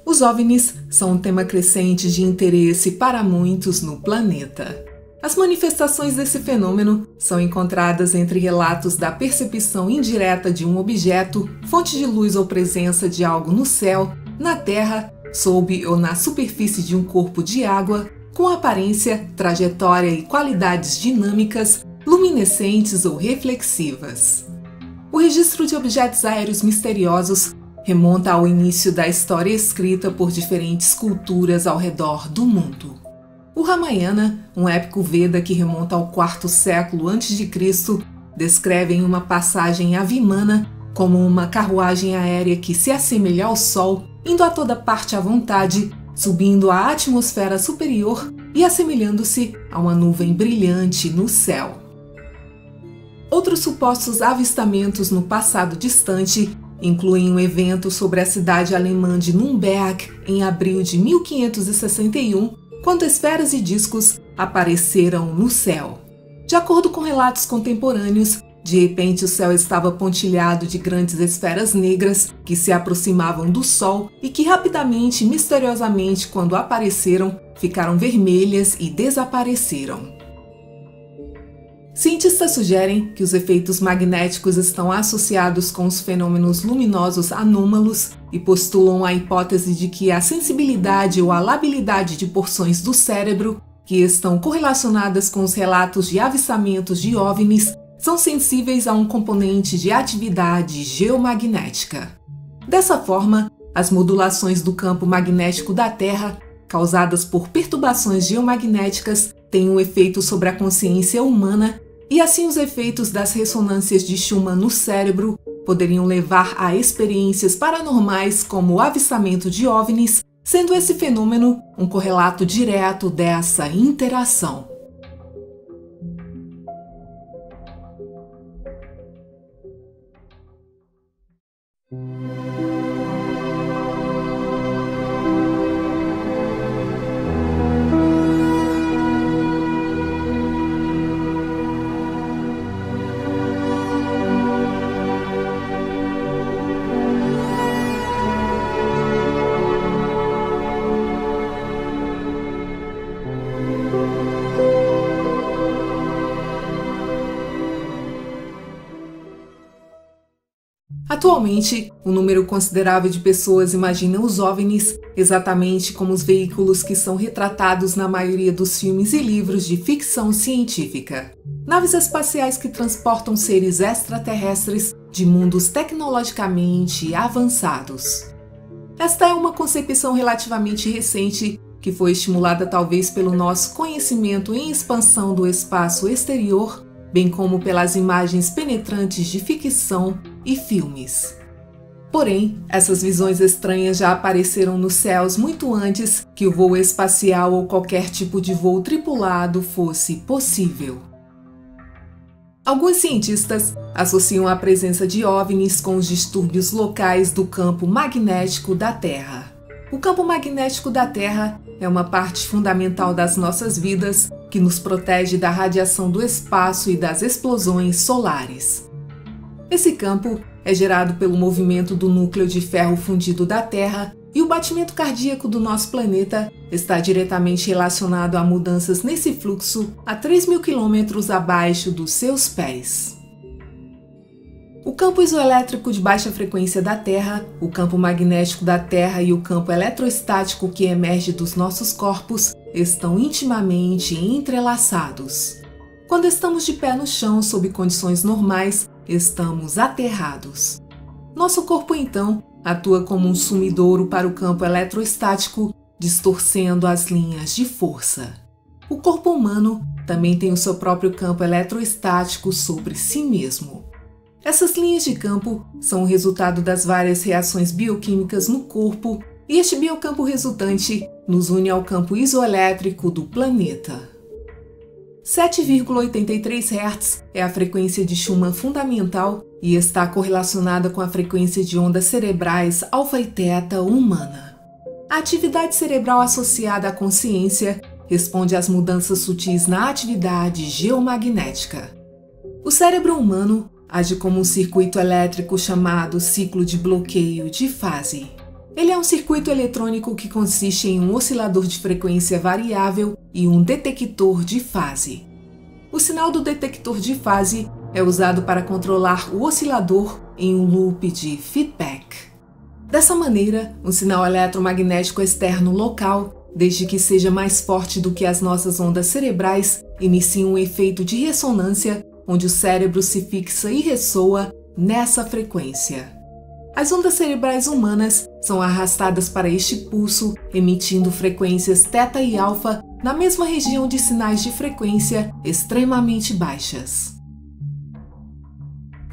Os OVNIs são um tema crescente de interesse para muitos no planeta. As manifestações desse fenômeno são encontradas entre relatos da percepção indireta de um objeto, fonte de luz ou presença de algo no céu, na terra, sob ou na superfície de um corpo de água, com aparência, trajetória e qualidades dinâmicas, luminescentes ou reflexivas. O registro de objetos aéreos misteriosos remonta ao início da história escrita por diferentes culturas ao redor do mundo. O Ramayana, um épico Veda que remonta ao IV século a.C., descreve em uma passagem a Vimana como uma carruagem aérea que se assemelha ao Sol, indo a toda parte à vontade, subindo à atmosfera superior e assemelhando-se a uma nuvem brilhante no céu. Outros supostos avistamentos no passado distante incluem um evento sobre a cidade alemã de Nürnberg em abril de 1561, quando esferas e discos apareceram no céu. De acordo com relatos contemporâneos, de repente o céu estava pontilhado de grandes esferas negras que se aproximavam do Sol e que rapidamente e misteriosamente, quando apareceram, ficaram vermelhas e desapareceram. Cientistas sugerem que os efeitos magnéticos estão associados com os fenômenos luminosos anômalos e postulam a hipótese de que a sensibilidade ou a labilidade de porções do cérebro, que estão correlacionadas com os relatos de avistamentos de OVNIs, são sensíveis a um componente de atividade geomagnética. Dessa forma, as modulações do campo magnético da Terra, causadas por perturbações geomagnéticas, têm um efeito sobre a consciência humana e assim os efeitos das ressonâncias de Schumann no cérebro poderiam levar a experiências paranormais como o avistamento de OVNIs, sendo esse fenômeno um correlato direto dessa interação. Atualmente, um número considerável de pessoas imagina os OVNIs exatamente como os veículos que são retratados na maioria dos filmes e livros de ficção científica. Naves espaciais que transportam seres extraterrestres de mundos tecnologicamente avançados. Esta é uma concepção relativamente recente que foi estimulada talvez pelo nosso conhecimento em expansão do espaço exterior, bem como pelas imagens penetrantes de ficção e filmes. Porém, essas visões estranhas já apareceram nos céus muito antes que o voo espacial ou qualquer tipo de voo tripulado fosse possível. Alguns cientistas associam a presença de OVNIs com os distúrbios locais do campo magnético da Terra. O campo magnético da Terra é uma parte fundamental das nossas vidas que nos protege da radiação do espaço e das explosões solares. Esse campo é gerado pelo movimento do núcleo de ferro fundido da Terra e o batimento cardíaco do nosso planeta está diretamente relacionado a mudanças nesse fluxo a 3.000 km abaixo dos seus pés. O campo isoelétrico de baixa frequência da Terra, o campo magnético da Terra e o campo eletrostático que emerge dos nossos corpos estão intimamente entrelaçados. Quando estamos de pé no chão sob condições normais, estamos aterrados. Nosso corpo, então, atua como um sumidouro para o campo eletrostático, distorcendo as linhas de força. O corpo humano também tem o seu próprio campo eletrostático sobre si mesmo. Essas linhas de campo são o resultado das várias reações bioquímicas no corpo, e este biocampo resultante nos une ao campo isoelétrico do planeta. 7,83 Hz é a frequência de Schumann fundamental e está correlacionada com a frequência de ondas cerebrais alfa e teta humana. A atividade cerebral associada à consciência responde às mudanças sutis na atividade geomagnética. O cérebro humano age como um circuito elétrico chamado ciclo de bloqueio de fase. Ele é um circuito eletrônico que consiste em um oscilador de frequência variável e um detector de fase. O sinal do detector de fase é usado para controlar o oscilador em um loop de feedback. Dessa maneira, um sinal eletromagnético externo local, desde que seja mais forte do que as nossas ondas cerebrais, inicia um efeito de ressonância, onde o cérebro se fixa e ressoa nessa frequência. As ondas cerebrais humanas são arrastadas para este pulso, emitindo frequências θ e α na mesma região de sinais de frequência extremamente baixas.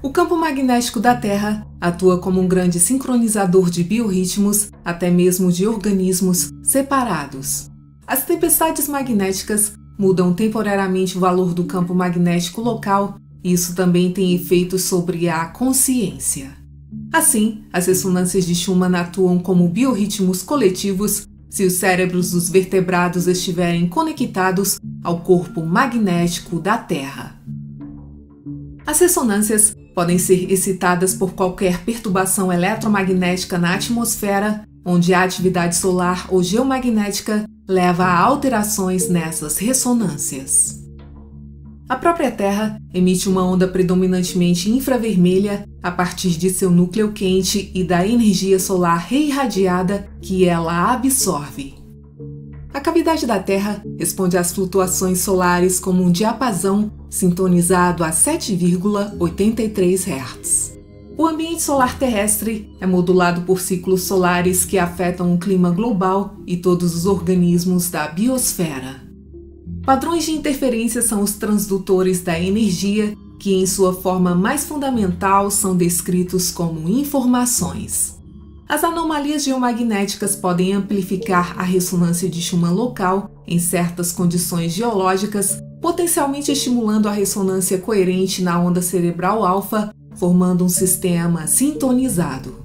O campo magnético da Terra atua como um grande sincronizador de biorritmos, até mesmo de organismos separados. As tempestades magnéticas mudam temporariamente o valor do campo magnético local, e isso também tem efeitos sobre a consciência. Assim, as ressonâncias de Schumann atuam como biorritmos coletivos se os cérebros dos vertebrados estiverem conectados ao corpo magnético da Terra. As ressonâncias podem ser excitadas por qualquer perturbação eletromagnética na atmosfera, onde a atividade solar ou geomagnética leva a alterações nessas ressonâncias. A própria Terra emite uma onda predominantemente infravermelha a partir de seu núcleo quente e da energia solar reirradiada que ela absorve. A cavidade da Terra responde às flutuações solares como um diapasão sintonizado a 7,83 Hz. O ambiente solar terrestre é modulado por ciclos solares que afetam o clima global e todos os organismos da biosfera. Padrões de interferência são os transdutores da energia, que em sua forma mais fundamental são descritos como informações. As anomalias geomagnéticas podem amplificar a ressonância de Schumann local em certas condições geológicas, potencialmente estimulando a ressonância coerente na onda cerebral alfa, formando um sistema sintonizado.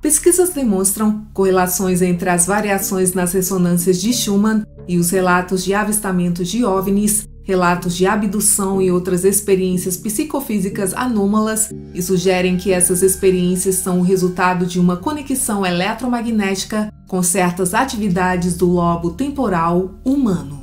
Pesquisas demonstram correlações entre as variações nas ressonâncias de Schumann e os relatos de avistamentos de OVNIs, relatos de abdução e outras experiências psicofísicas anômalas, e sugerem que essas experiências são o resultado de uma conexão eletromagnética com certas atividades do lobo temporal humano.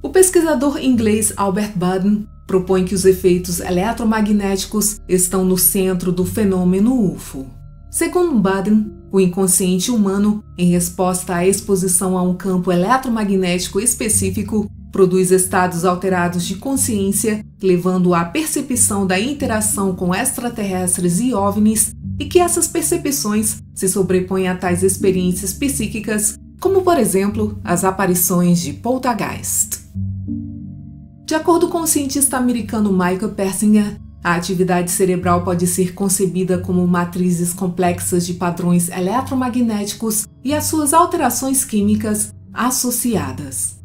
O pesquisador inglês Albert Budden propõe que os efeitos eletromagnéticos estão no centro do fenômeno UFO. Segundo Budden, o inconsciente humano, em resposta à exposição a um campo eletromagnético específico, produz estados alterados de consciência, levando à percepção da interação com extraterrestres e OVNIs, e que essas percepções se sobrepõem a tais experiências psíquicas, como por exemplo as aparições de poltergeist. De acordo com o cientista americano Michael Persinger, a atividade cerebral pode ser concebida como matrizes complexas de padrões eletromagnéticos e as suas alterações químicas associadas.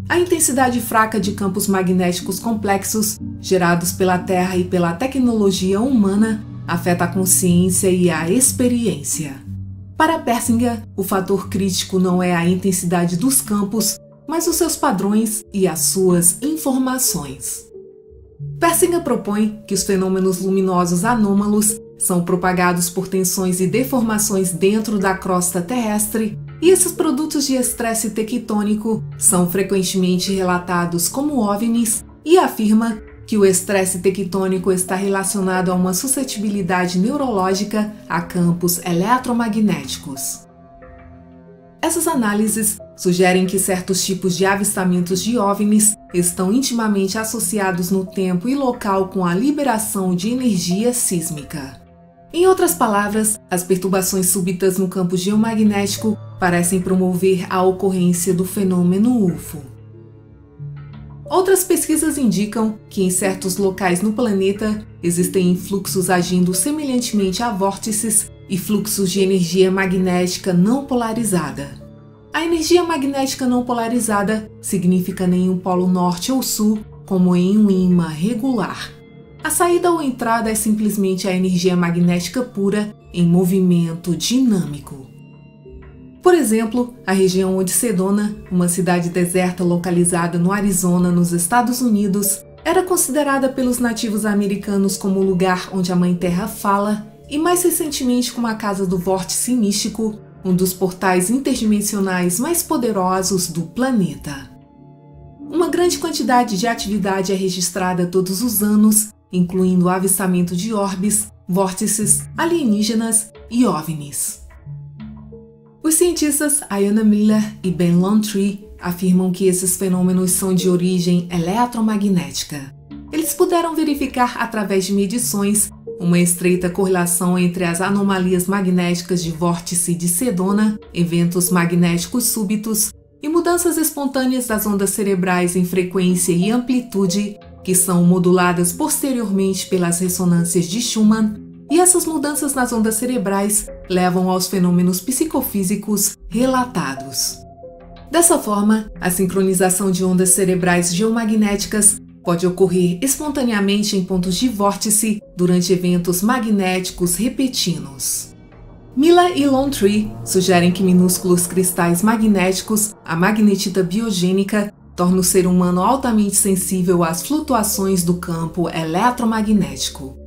A intensidade fraca de campos magnéticos complexos, gerados pela Terra e pela tecnologia humana, afeta a consciência e a experiência. Para Persinger, o fator crítico não é a intensidade dos campos, mas os seus padrões e as suas informações. Persinger propõe que os fenômenos luminosos anômalos são propagados por tensões e deformações dentro da crosta terrestre, e esses produtos de estresse tectônico são frequentemente relatados como OVNIs, e afirma que o estresse tectônico está relacionado a uma suscetibilidade neurológica a campos eletromagnéticos. Essas análises sugerem que certos tipos de avistamentos de OVNIs estão intimamente associados no tempo e local com a liberação de energia sísmica. Em outras palavras, as perturbações súbitas no campo geomagnético parecem promover a ocorrência do fenômeno UFO. Outras pesquisas indicam que em certos locais no planeta existem fluxos agindo semelhantemente a vórtices e fluxos de energia magnética não polarizada. A energia magnética não polarizada significa nenhum polo norte ou sul, como em um ímã regular. A saída ou entrada é simplesmente a energia magnética pura em movimento dinâmico. Por exemplo, a região onde Sedona, uma cidade deserta localizada no Arizona, nos Estados Unidos, Era considerada pelos nativos americanos como o lugar onde a Mãe Terra fala e mais recentemente como a casa do vórtice místico, um dos portais interdimensionais mais poderosos do planeta. Uma grande quantidade de atividade é registrada todos os anos, incluindo o avistamento de orbes, vórtices, alienígenas e OVNIs. Os cientistas Ayanna Miller e Ben Longtree afirmam que esses fenômenos são de origem eletromagnética. Eles puderam verificar através de medições uma estreita correlação entre as anomalias magnéticas de vórtice de Sedona, eventos magnéticos súbitos e mudanças espontâneas das ondas cerebrais em frequência e amplitude, que são moduladas posteriormente pelas ressonâncias de Schumann, e essas mudanças nas ondas cerebrais levam aos fenômenos psicofísicos relatados. Dessa forma, a sincronização de ondas cerebrais geomagnéticas pode ocorrer espontaneamente em pontos de vórtice durante eventos magnéticos repentinos. Miller e Longtree sugerem que minúsculos cristais magnéticos, a magnetita biogênica, torna o ser humano altamente sensível às flutuações do campo eletromagnético.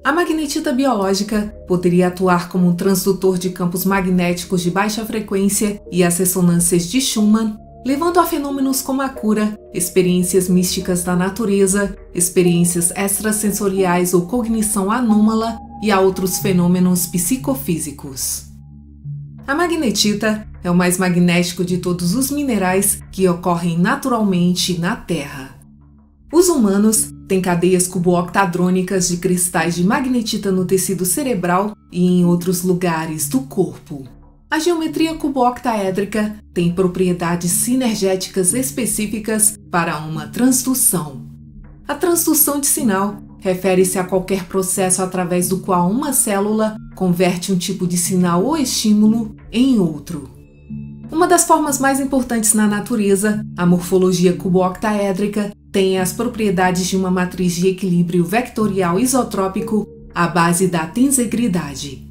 A magnetita biológica poderia atuar como um transdutor de campos magnéticos de baixa frequência e as ressonâncias de Schumann, levando a fenômenos como a cura, experiências místicas da natureza, experiências extrasensoriais ou cognição anômala e a outros fenômenos psicofísicos. A magnetita é o mais magnético de todos os minerais que ocorrem naturalmente na Terra. Os humanos têm cadeias cubo-octadrônicas de cristais de magnetita no tecido cerebral e em outros lugares do corpo. A geometria cubo-octaédrica tem propriedades sinergéticas específicas para uma transdução. A transdução de sinal refere-se a qualquer processo através do qual uma célula converte um tipo de sinal ou estímulo em outro. Uma das formas mais importantes na natureza, a morfologia cubo-octaédrica, tem as propriedades de uma matriz de equilíbrio vectorial isotrópico à base da tensegridade.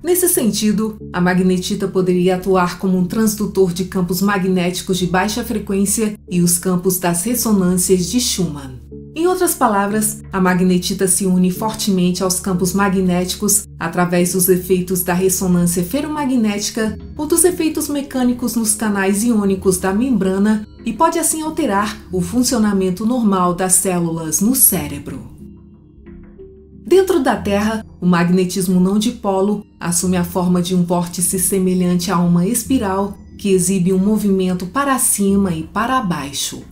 Nesse sentido, a magnetita poderia atuar como um transdutor de campos magnéticos de baixa frequência e os campos das ressonâncias de Schumann. Em outras palavras, a magnetita se une fortemente aos campos magnéticos através dos efeitos da ressonância ferromagnética ou dos efeitos mecânicos nos canais iônicos da membrana e pode assim alterar o funcionamento normal das células no cérebro. Dentro da Terra, o magnetismo não dipolo assume a forma de um vórtice semelhante a uma espiral que exibe um movimento para cima e para baixo.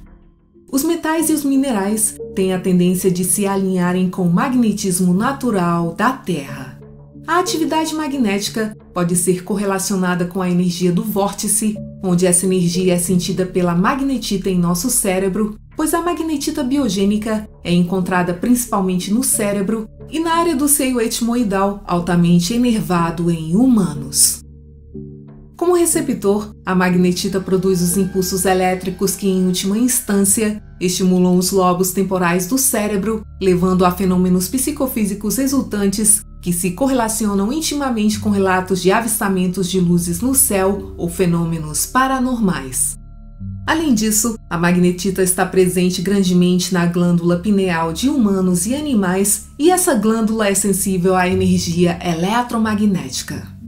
Os metais e os minerais têm a tendência de se alinharem com o magnetismo natural da Terra. A atividade magnética pode ser correlacionada com a energia do vórtice, onde essa energia é sentida pela magnetita em nosso cérebro, pois a magnetita biogênica é encontrada principalmente no cérebro e na área do seio etimoidal, altamente enervado em humanos. Como receptor, a magnetita produz os impulsos elétricos que, em última instância, estimulam os lobos temporais do cérebro, levando a fenômenos psicofísicos resultantes que se correlacionam intimamente com relatos de avistamentos de luzes no céu ou fenômenos paranormais. Além disso, a magnetita está presente grandemente na glândula pineal de humanos e animais, e essa glândula é sensível à energia eletromagnética.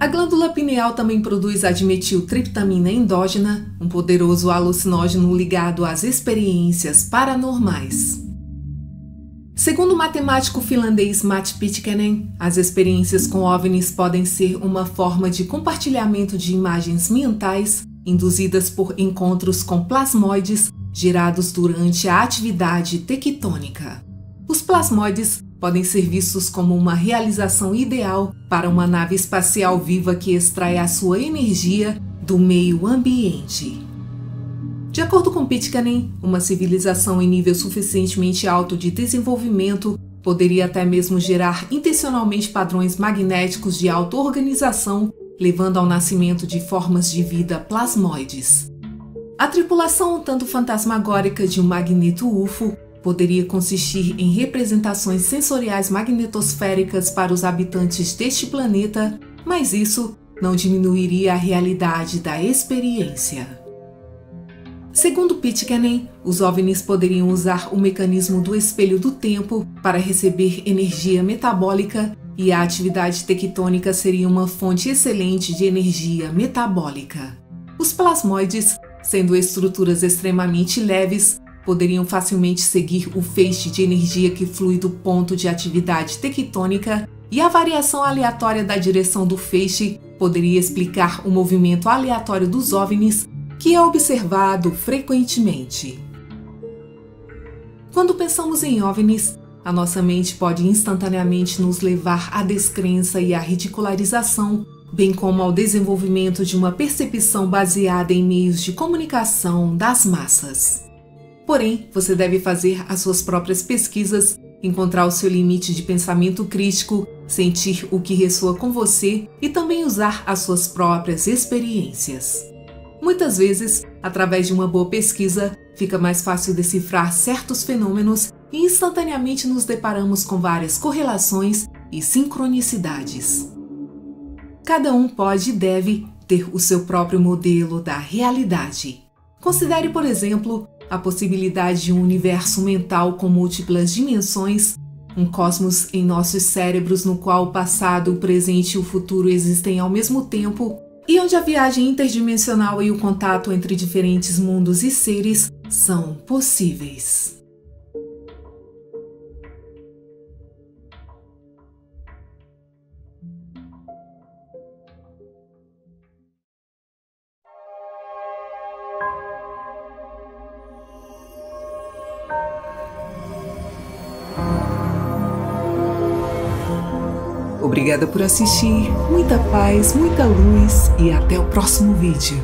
A glândula pineal também produz a dimetiltriptamina endógena, um poderoso alucinógeno ligado às experiências paranormais. Segundo o matemático finlandês Matti Pitkänen, as experiências com OVNIs podem ser uma forma de compartilhamento de imagens mentais induzidas por encontros com plasmóides gerados durante a atividade tectônica. Os plasmóides podem ser vistos como uma realização ideal para uma nave espacial viva que extrai a sua energia do meio ambiente. De acordo com Pitkänen, uma civilização em nível suficientemente alto de desenvolvimento poderia até mesmo gerar intencionalmente padrões magnéticos de auto-organização, levando ao nascimento de formas de vida plasmóides. A tripulação um tanto fantasmagórica de um magneto UFO poderia consistir em representações sensoriais magnetosféricas para os habitantes deste planeta, mas isso não diminuiria a realidade da experiência. Segundo Pitcairn, os OVNIs poderiam usar o mecanismo do espelho do tempo para receber energia metabólica e a atividade tectônica seria uma fonte excelente de energia metabólica. Os plasmoides, sendo estruturas extremamente leves, poderiam facilmente seguir o feixe de energia que flui do ponto de atividade tectônica e a variação aleatória da direção do feixe poderia explicar o movimento aleatório dos OVNIs, que é observado frequentemente. Quando pensamos em OVNIs, a nossa mente pode instantaneamente nos levar à descrença e à ridicularização, bem como ao desenvolvimento de uma percepção baseada em meios de comunicação das massas. Porém, você deve fazer as suas próprias pesquisas, encontrar o seu limite de pensamento crítico, sentir o que ressoa com você e também usar as suas próprias experiências. Muitas vezes, através de uma boa pesquisa, fica mais fácil decifrar certos fenômenos e instantaneamente nos deparamos com várias correlações e sincronicidades. Cada um pode e deve ter o seu próprio modelo da realidade. Considere, por exemplo, a possibilidade de um universo mental com múltiplas dimensões, um cosmos em nossos cérebros no qual o passado, o presente e o futuro existem ao mesmo tempo, e onde a viagem interdimensional e o contato entre diferentes mundos e seres são possíveis. Obrigada por assistir, muita paz, muita luz e até o próximo vídeo.